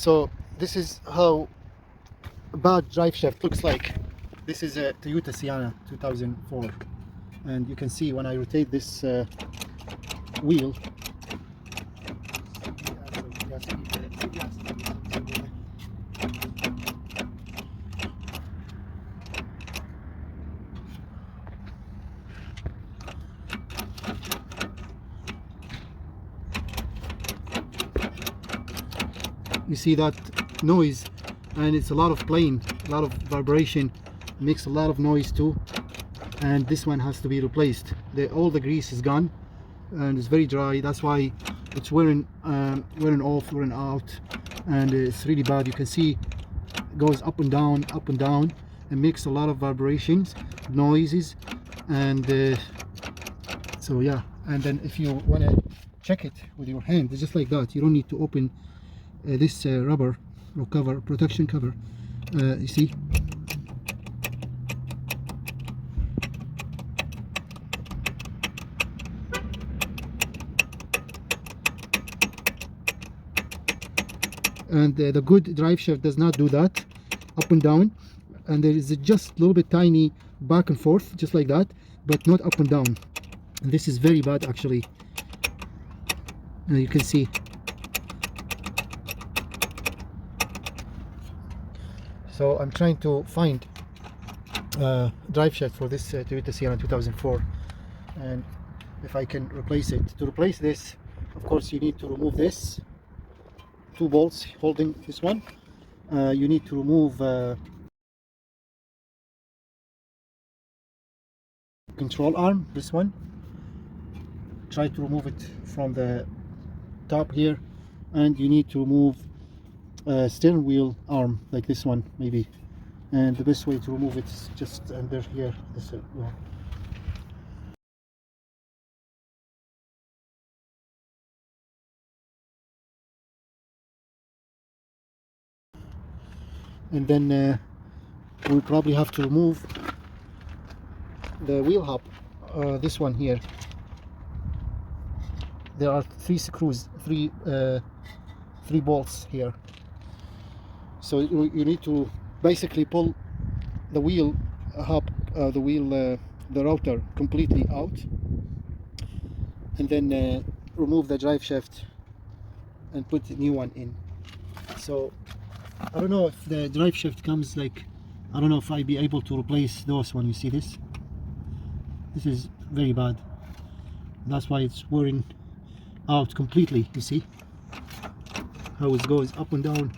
So this is how a bad drive shaft looks like. This is a Toyota Sienna 2004, and you can see when I rotate this wheel, you see that noise, and it's a lot of playing, a lot of vibration, makes a lot of noise too. And this one has to be replaced. All the grease is gone and it's very dry. That's why it's wearing off, wearing out, and it's really bad. You can see it goes up and down, and makes a lot of vibrations, noises. And so yeah, and then if you want to check it with your hand, it's just like that. You don't need to open this rubber or cover, protection cover. You see, and the good drive shaft does not do that, up and down, and there is just a little bit tiny back and forth, just like that, but not up and down. And this is very bad actually. You can see. So I'm trying to find drive shaft for this Toyota Sienna 2004, and if I can replace it. To replace this, of course, you need to remove this two bolts holding this one. You need to remove control arm, this one. Try to remove it from the top here, and you need to remove steering wheel arm like this one maybe, and the best way to remove it is just under here, this one. And then we'll probably have to remove the wheel hub, this one here. There are three screws, three bolts here. So you need to basically pull the wheel hub, the router completely out, and then remove the drive shaft and put a new one in. So I don't know if the drive shaft comes like, I don't know if I'd be able to replace those when you see this. This is very bad. That's why it's wearing out completely. You see how it goes up and down.